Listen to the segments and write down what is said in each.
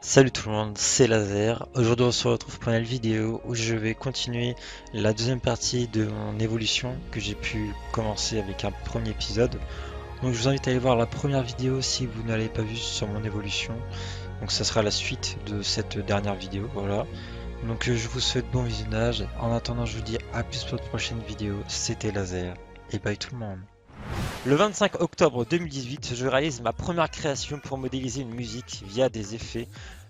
Salut tout le monde, c'est Laser. Aujourd'hui on se retrouve pour une nouvelle vidéo où je vais continuer la deuxième partie de mon évolution que j'ai pu commencer avec un premier épisode. Donc je vous invite à aller voir la première vidéo si vous ne l'avez pas vue sur mon évolution. Donc ça sera la suite de cette dernière vidéo, voilà. Donc je vous souhaite bon visionnage. En attendant je vous dis à plus pour de prochaines vidéos. C'était Laser et bye tout le monde. Le 25 octobre 2018, je réalise ma première création pour modéliser une musique via des effets.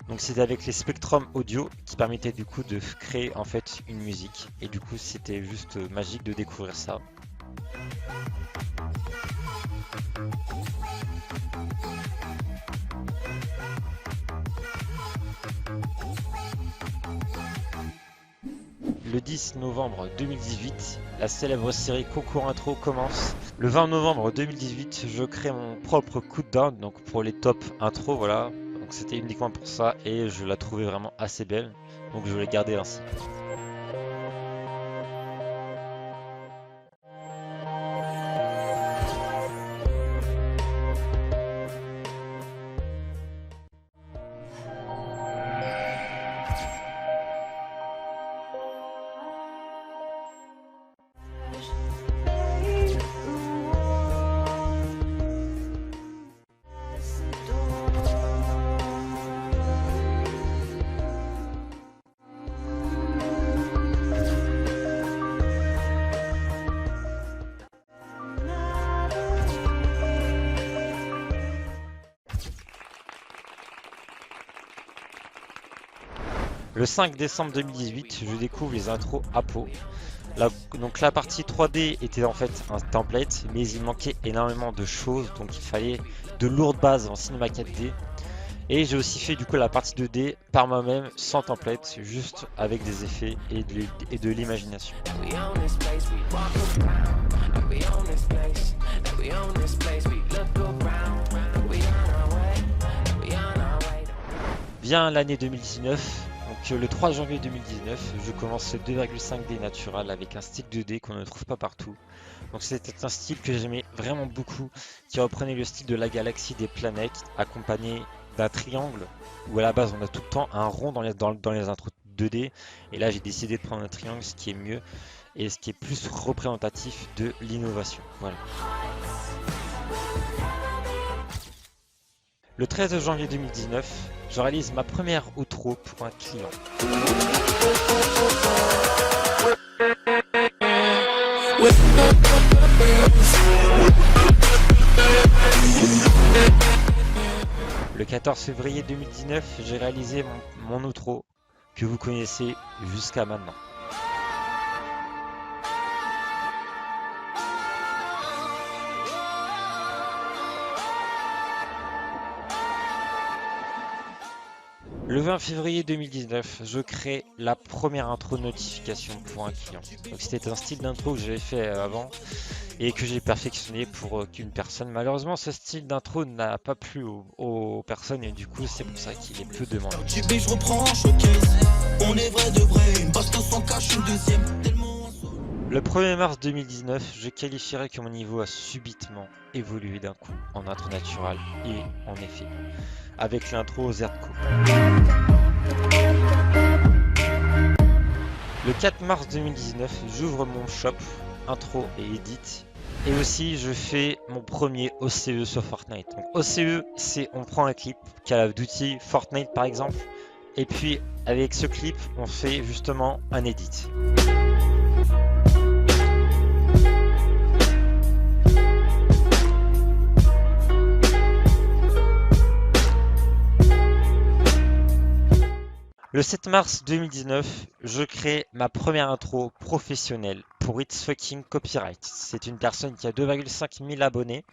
Donc c'était avec les Spectrum Audio qui permettaient du coup de créer en fait une musique. Et du coup c'était juste magique de découvrir ça. Le 10 novembre 2018, la célèbre série Concours Intro commence. Le 20 novembre 2018, je crée mon propre countdown, donc pour les top intro, voilà. Donc c'était uniquement pour ça et je la trouvais vraiment assez belle, donc je l'ai gardée ainsi. Le 5 décembre 2018, je découvre les intros Apo. Donc la partie 3D était en fait un template, mais il manquait énormément de choses, donc il fallait de lourdes bases en cinéma 4D. Et j'ai aussi fait du coup la partie 2D par moi-même, sans template, juste avec des effets et de l'imagination. Vient l'année 2019, donc le 3 janvier 2019, je commence le 2,5D Natural avec un style 2D qu'on ne trouve pas partout. Donc c'était un style que j'aimais vraiment beaucoup, qui reprenait le style de la galaxie des planètes, accompagné d'un triangle, où à la base on a tout le temps un rond dans les intros 2D, et là j'ai décidé de prendre un triangle, ce qui est mieux, et ce qui est plus représentatif de l'innovation. Voilà. Le 13 janvier 2019, je réalise ma première outro pour un client. Le 14 février 2019, j'ai réalisé mon outro que vous connaissez jusqu'à maintenant. Le 20 février 2019, je crée la première intro notification pour un client. Donc c'était un style d'intro que j'avais fait avant et que j'ai perfectionné pour qu'une personne. Malheureusement, ce style d'intro n'a pas plu aux personnes et du coup, c'est pour ça qu'il est peu demandé. Le 1er mars 2019, je qualifierais que mon niveau a subitement évolué d'un coup en intro naturel et en effet, avec l'intro Zerdco. Le 4 mars 2019, j'ouvre mon shop, intro et edit. Et aussi, je fais mon premier OCE sur Fortnite. Donc, OCE, c'est on prend un clip Call of Duty, Fortnite par exemple. Et puis, avec ce clip, on fait justement un edit. Le 7 mars 2019, je crée ma première intro professionnelle pour It's Fucking Copyright. C'est une personne qui a 2,5 000 abonnés.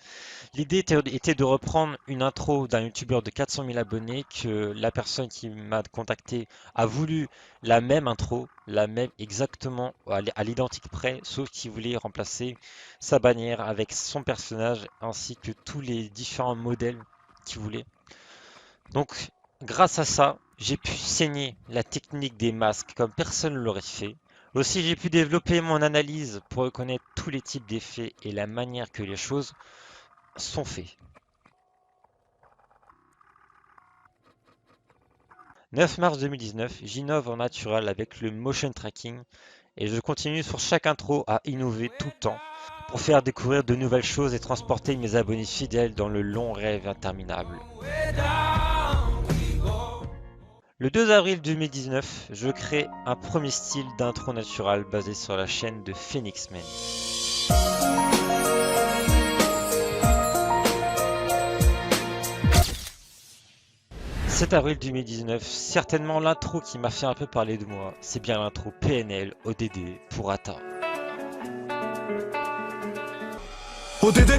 L'idée était de reprendre une intro d'un youtubeur de 400 000 abonnés que la personne qui m'a contacté a voulu la même intro, la même exactement à l'identique près, sauf qu'il voulait remplacer sa bannière avec son personnage ainsi que tous les différents modèles qu'il voulait. Donc, grâce à ça, j'ai pu saigner la technique des masques comme personne ne l'aurait fait. Aussi, j'ai pu développer mon analyse pour reconnaître tous les types d'effets et la manière que les choses sont faites. 9 mars 2019, j'innove en naturel avec le motion tracking et je continue sur chaque intro à innover tout le temps pour faire découvrir de nouvelles choses et transporter mes abonnés fidèles dans le long rêve interminable. Le 2 avril 2019, je crée un premier style d'intro naturel basé sur la chaîne de Phoenix Man. « 7 avril 2019, certainement l'intro qui m'a fait un peu parler de moi, c'est bien l'intro PNL ODD pour Atta. ODD,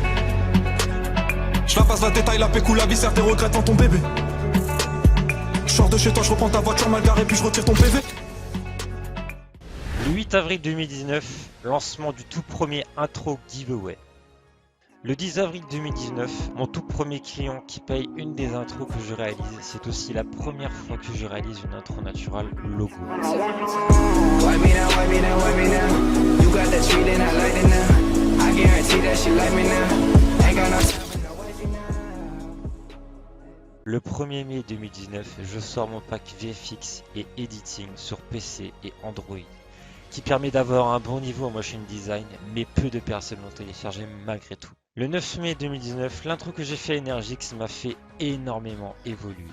je la passe la détail, la pécou, la viscère, tes regrets dans ton bébé. Je sors de chez toi, je reprends ta voiture mal garée, puis je retire ton PV. Le 8 avril 2019, lancement du tout premier intro giveaway. Le 10 avril 2019, mon tout premier client qui paye une des intros que je réalise. C'est aussi la première fois que je réalise une intro naturelle logo. Le 1er mai 2019, je sors mon pack VFX et Editing sur PC et Android, qui permet d'avoir un bon niveau en motion design, mais peu de personnes l'ont téléchargé malgré tout. Le 9 mai 2019, l'intro que j'ai fait à Energix m'a fait énormément évoluer.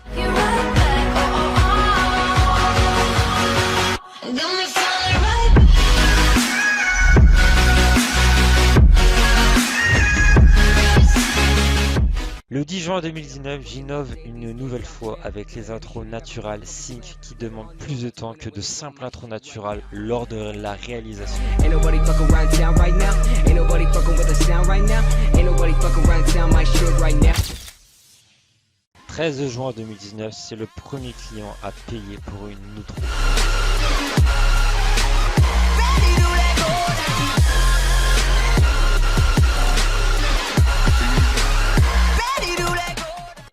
Le 10 juin 2019, j'innove une nouvelle fois avec les intros naturales Sync qui demandent plus de temps que de simples intros naturales lors de la réalisation. 13 juin 2019, c'est le premier client à payer pour une outro.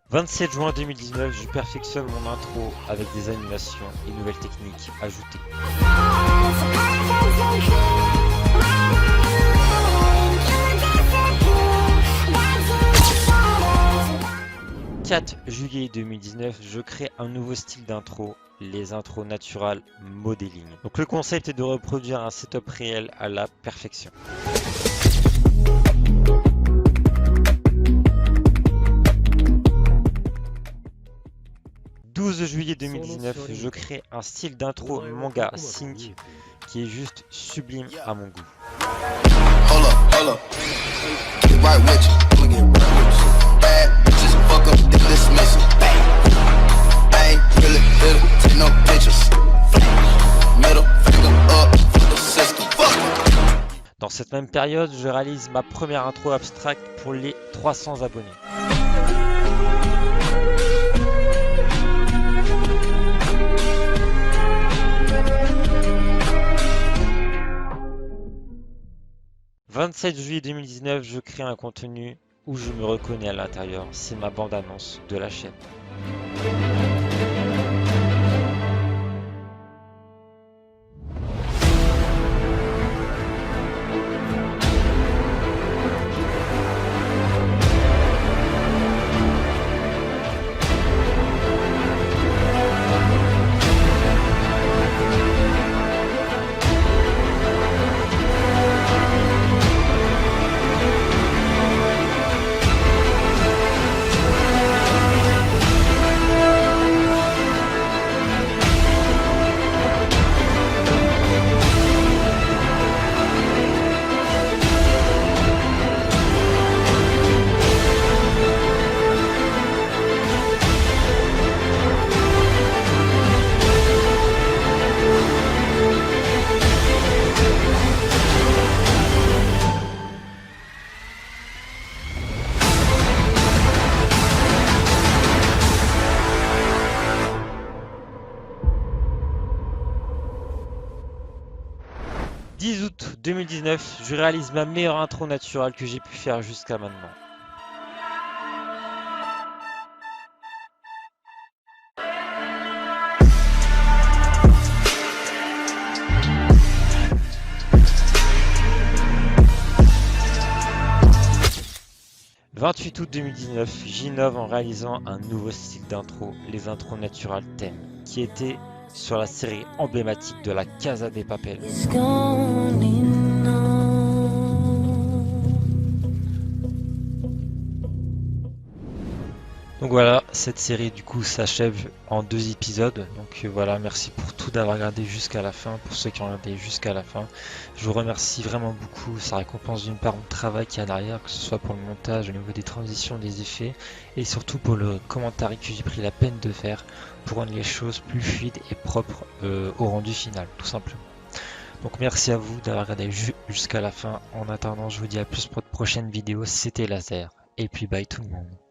« 27 juin 2019, je perfectionne mon intro avec des animations et nouvelles techniques ajoutées. « 4 juillet 2019, je crée un nouveau style d'intro, les intros naturales modeling. Donc le concept est de reproduire un setup réel à la perfection. » 12 juillet 2019, je crée un style d'intro manga Sync qui est juste sublime à mon goût. Dans cette même période, je réalise ma première intro abstract pour les 300 abonnés. Le 27 juillet 2019, je crée un contenu où je me reconnais à l'intérieur. C'est ma bande-annonce de la chaîne. « 10 août 2019, je réalise ma meilleure intro naturelle que j'ai pu faire jusqu'à maintenant. « 28 août 2019, j'innove en réalisant un nouveau style d'intro, les intros naturales thèmes, qui était sur la série emblématique de la Casa de Papel. Donc voilà, cette série du coup s'achève en 2 épisodes. Donc voilà, merci pour tout d'avoir regardé jusqu'à la fin, pour ceux qui ont regardé jusqu'à la fin. Je vous remercie vraiment beaucoup, ça récompense d'une part mon travail qui est derrière, que ce soit pour le montage, au niveau des transitions, des effets, et surtout pour le commentaire que j'ai pris la peine de faire pour rendre les choses plus fluides et propres au rendu final, tout simplement. Donc merci à vous d'avoir regardé jusqu'à la fin. En attendant, je vous dis à plus pour de prochaines vidéos. C'était Laser. Et puis bye tout le monde.